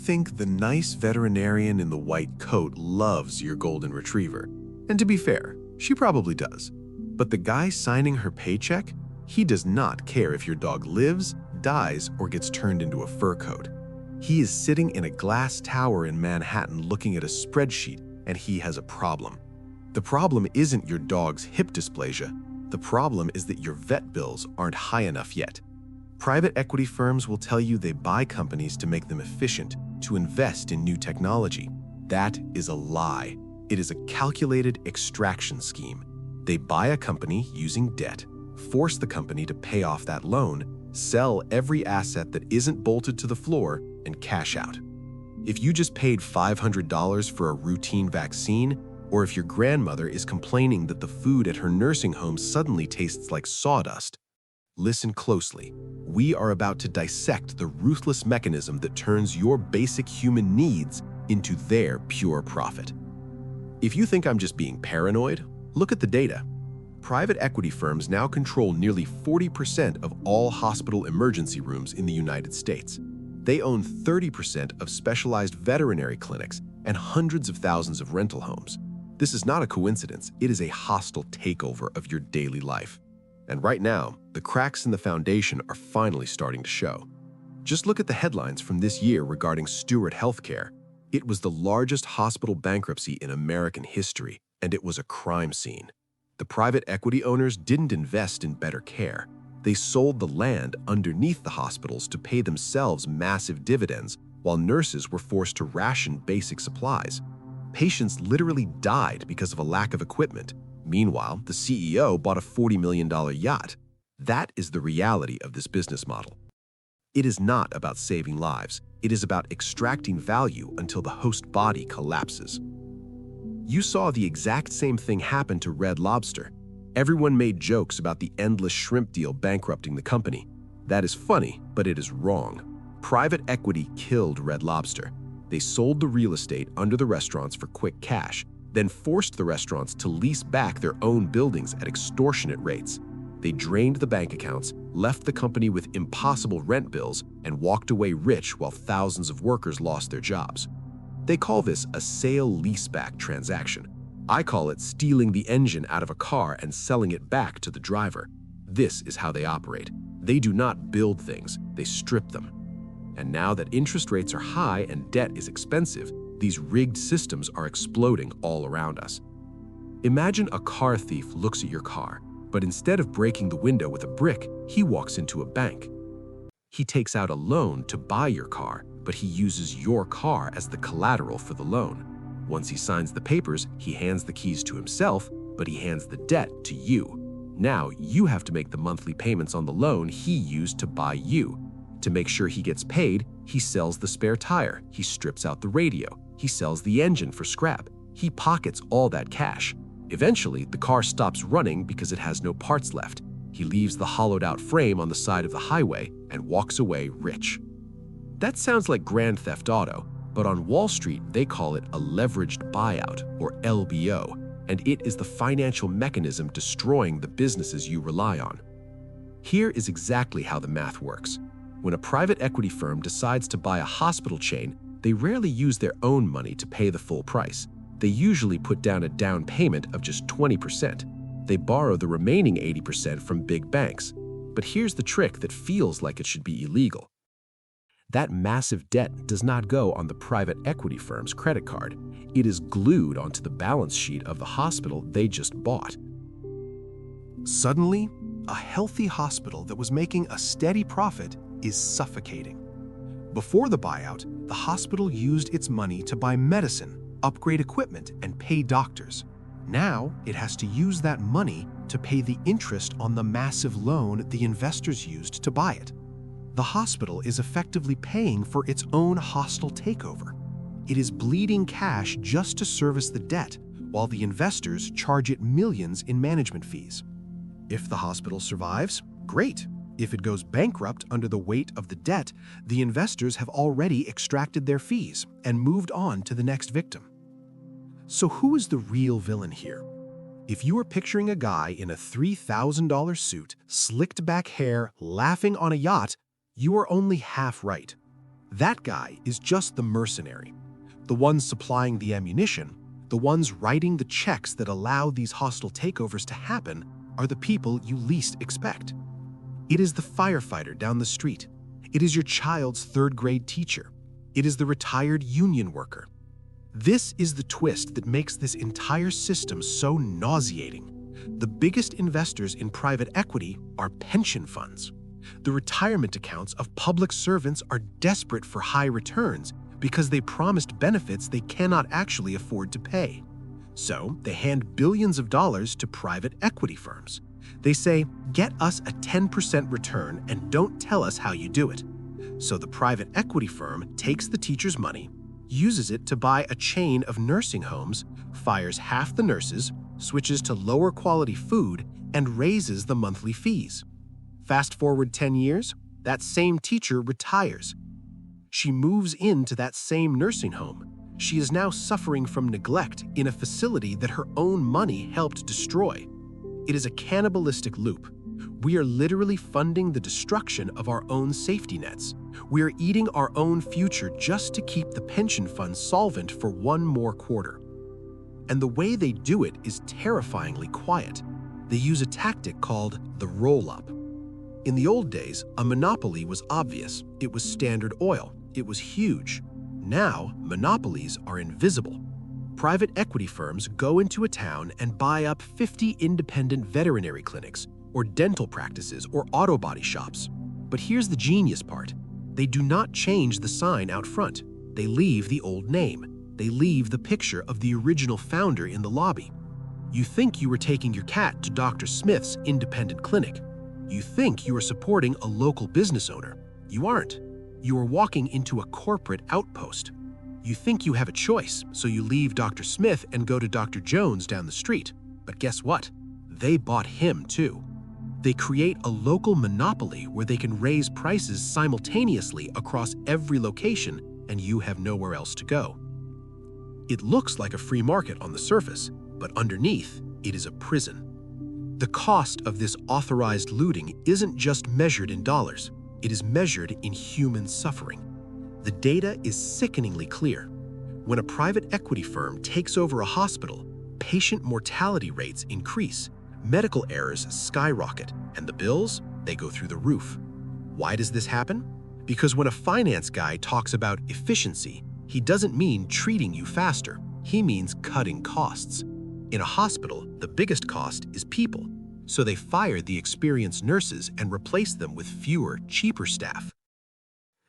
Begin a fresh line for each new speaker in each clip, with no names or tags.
think the nice veterinarian in the white coat loves your golden retriever. And to be fair, she probably does. But the guy signing her paycheck, he does not care if your dog lives, dies, or gets turned into a fur coat. He is sitting in a glass tower in Manhattan looking at a spreadsheet, and he has a problem. The problem isn't your dog's hip dysplasia. The problem is that your vet bills aren't high enough yet. Private equity firms will tell you they buy companies to make them efficient, to invest in new technology. That is a lie. It is a calculated extraction scheme. They buy a company using debt, force the company to pay off that loan, sell every asset that isn't bolted to the floor, and cash out. If you just paid $500 for a routine vaccine, or if your grandmother is complaining that the food at her nursing home suddenly tastes like sawdust, listen closely. We are about to dissect the ruthless mechanism that turns your basic human needs into their pure profit. If you think I'm just being paranoid, look at the data. Private equity firms now control nearly 40% of all hospital emergency rooms in the United States. They own 30% of specialized veterinary clinics and hundreds of thousands of rental homes. This is not a coincidence. It is a hostile takeover of your daily life. And right now, the cracks in the foundation are finally starting to show. Just look at the headlines from this year regarding Steward Healthcare. It was the largest hospital bankruptcy in American history, and it was a crime scene. The private equity owners didn't invest in better care. They sold the land underneath the hospitals to pay themselves massive dividends, while nurses were forced to ration basic supplies. Patients literally died because of a lack of equipment. Meanwhile, the CEO bought a $40 million yacht. That is the reality of this business model. It is not about saving lives. It is about extracting value until the host body collapses. You saw the exact same thing happen to Red Lobster. Everyone made jokes about the endless shrimp deal bankrupting the company. That is funny, but it is wrong. Private equity killed Red Lobster. They sold the real estate under the restaurants for quick cash, then forced the restaurants to lease back their own buildings at extortionate rates. They drained the bank accounts, left the company with impossible rent bills, and walked away rich while thousands of workers lost their jobs. They call this a sale-leaseback transaction. I call it stealing the engine out of a car and selling it back to the driver. This is how they operate. They do not build things, they strip them. And now that interest rates are high and debt is expensive, these rigged systems are exploding all around us. Imagine a car thief looks at your car, but instead of breaking the window with a brick, he walks into a bank. He takes out a loan to buy your car, but he uses your car as the collateral for the loan. Once he signs the papers, he hands the keys to himself, but he hands the debt to you. Now you have to make the monthly payments on the loan he used to buy you. To make sure he gets paid, he sells the spare tire, he strips out the radio, he sells the engine for scrap. He pockets all that cash. Eventually, the car stops running because it has no parts left. He leaves the hollowed-out frame on the side of the highway and walks away rich. That sounds like Grand Theft Auto, but on Wall Street, they call it a leveraged buyout, or LBO, and it is the financial mechanism destroying the businesses you rely on. Here is exactly how the math works. When a private equity firm decides to buy a hospital chain, they rarely use their own money to pay the full price. They usually put down a down payment of just 20%. They borrow the remaining 80% from big banks. But here's the trick that feels like it should be illegal. That massive debt does not go on the private equity firm's credit card. It is glued onto the balance sheet of the hospital they just bought. Suddenly, a healthy hospital that was making a steady profit is suffocating. Before the buyout, the hospital used its money to buy medicine, upgrade equipment, and pay doctors. Now, it has to use that money to pay the interest on the massive loan the investors used to buy it. The hospital is effectively paying for its own hostile takeover. It is bleeding cash just to service the debt, while the investors charge it millions in management fees. If the hospital survives, great. If it goes bankrupt under the weight of the debt, the investors have already extracted their fees and moved on to the next victim. So who is the real villain here? If you are picturing a guy in a $3,000 suit, slicked back hair, laughing on a yacht, you are only half right.
That guy is just the mercenary. The ones supplying the ammunition, the ones writing the checks that allow these hostile takeovers to happen, are the people you least expect. It is the firefighter down the street. It is your child's third-grade teacher. It is the retired union worker. This is the twist that makes this entire system so nauseating. The biggest investors in private equity are pension funds. The retirement accounts of public servants are desperate for high returns because they promised benefits they cannot actually afford to pay. So they hand billions of dollars to private equity firms. They say, "Get us a 10% return and don't tell us how you do it." So the private equity firm takes the teacher's money, uses it to buy a chain of nursing homes, fires half the nurses, switches to lower quality food, and raises the monthly fees. Fast forward 10 years, that same teacher retires. She moves into that same nursing home. She is now suffering from neglect in a facility that her own money helped destroy. It is a cannibalistic loop. We are literally funding the destruction of our own safety nets. We are eating our own future just to keep the pension fund solvent for one more quarter. And the way they do it is terrifyingly quiet. They use a tactic called the roll-up. In the old days, a monopoly was obvious. It was Standard Oil. It was huge. Now, monopolies are invisible. Private equity firms go into a town and buy up 50 independent veterinary clinics, or dental practices, or auto body shops. But here's the genius part. They do not change the sign out front. They leave the old name. They leave the picture of the original founder in the lobby. You think you were taking your cat to Dr. Smith's independent clinic. You think you are supporting a local business owner. You aren't. You are walking into a corporate outpost. You think you have a choice, so you leave Dr. Smith and go to Dr. Jones down the street. But guess what? They bought him too. They create a local monopoly where they can raise prices simultaneously across every location, and you have nowhere else to go. It looks like a free market on the surface, but underneath, it is a prison. The cost of this authorized looting isn't just measured in dollars. It is measured in human suffering. The data is sickeningly clear. When a private equity firm takes over a hospital, patient mortality rates increase, medical errors skyrocket, and the bills, they go through the roof. Why does this happen? Because when a finance guy talks about efficiency, he doesn't mean treating you faster. He means cutting costs. In a hospital, the biggest cost is people, so they fire the experienced nurses and replace them with fewer, cheaper staff.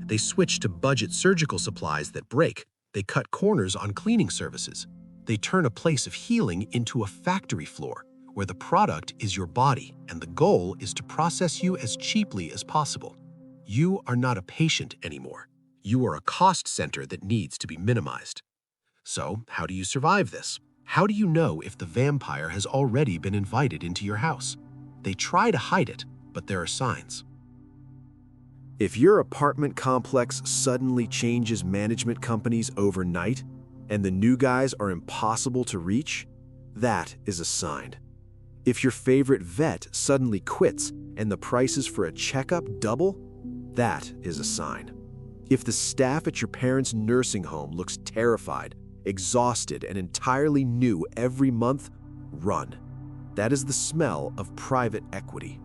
They switch to budget surgical supplies that break. They cut corners on cleaning services. They turn a place of healing into a factory floor where the product is your body and the goal is to process you as cheaply as possible. You are not a patient anymore. You are a cost center that needs to be minimized. So, how do you survive this? How do you know if the vampire has already been invited into your house? They try to hide it, but there are signs.
If your apartment complex suddenly changes management companies overnight and the new guys are impossible to reach, that is a sign. If your favorite vet suddenly quits and the prices for a checkup double, that is a sign. If the staff at your parents' nursing home looks terrified, exhausted, and entirely new every month, run. That is the smell of private equity.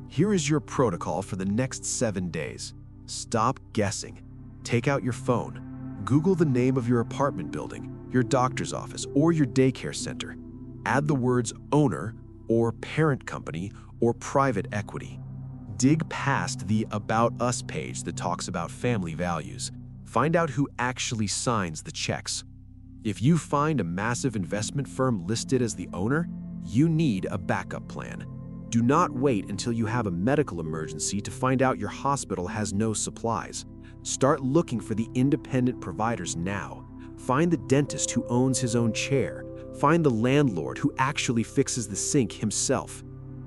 Here is your protocol for the next 7 days. Stop guessing. Take out your phone. Google the name of your apartment building, your doctor's office, or your daycare center. Add the words owner, or parent company, or private equity. Dig past the About Us page that talks about family values. Find out who actually signs the checks. If you find a massive investment firm listed as the owner, you need a backup plan. Do not wait until you have a medical emergency to find out your hospital has no supplies. Start looking for the independent providers now. Find the dentist who owns his own chair. Find the landlord who actually fixes the sink himself.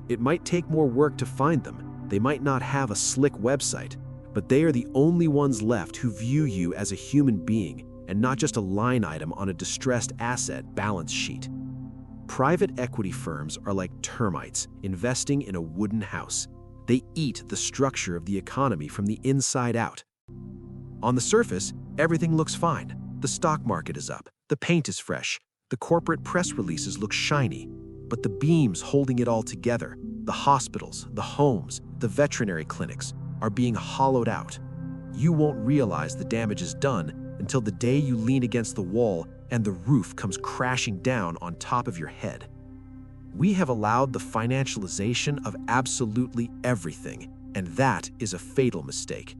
It might take more work to find them. They might not have a slick website, but they are the only ones left who view you as a human being and not just a line item on a distressed asset balance sheet. Private equity firms are like termites investing in a wooden house. They eat the structure of the economy from the inside out.
On the surface, everything looks fine. The stock market is up, the paint is fresh, the corporate press releases look shiny. But the beams holding it all together, the hospitals, the homes, the veterinary clinics, are being hollowed out. You won't realize the damage is done until the day you lean against the wall and the roof comes crashing down on top of your head. We have allowed the financialization of absolutely everything, and that is a fatal mistake.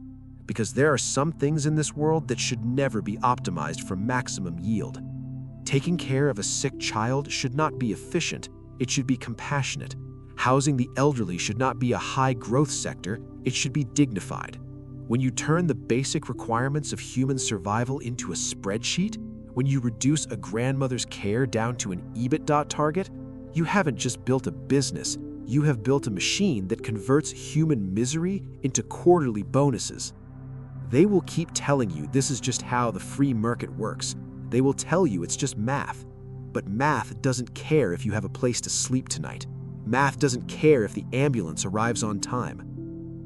Because there are some things in this world that should never be optimized for maximum yield. Taking care of a sick child should not be efficient, it should be compassionate. Housing the elderly should not be a high-growth sector, it should be dignified. When you turn the basic requirements of human survival into a spreadsheet, when you reduce a grandmother's care down to an EBITDA target, you haven't just built a business, you have built a machine that converts human misery into quarterly bonuses. They will keep telling you this is just how the free market works. They will tell you it's just math. But math doesn't care if you have a place to sleep tonight. Math doesn't care if the ambulance arrives on time.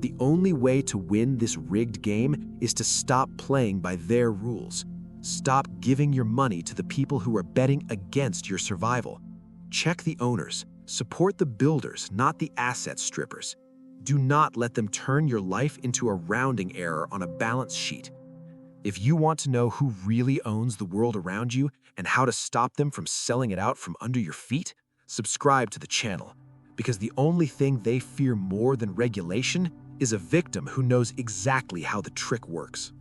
The only way to win this rigged game is to stop playing by their rules. Stop giving your money to the people who are betting against your survival. Check the owners. Support the builders, not the asset strippers. Do not let them turn your life into a rounding error on a balance sheet. If you want to know who really owns the world around you and how to stop them from selling it out from under your feet, subscribe to the channel. Because the only thing they fear more than regulation is a victim who knows exactly how the trick works.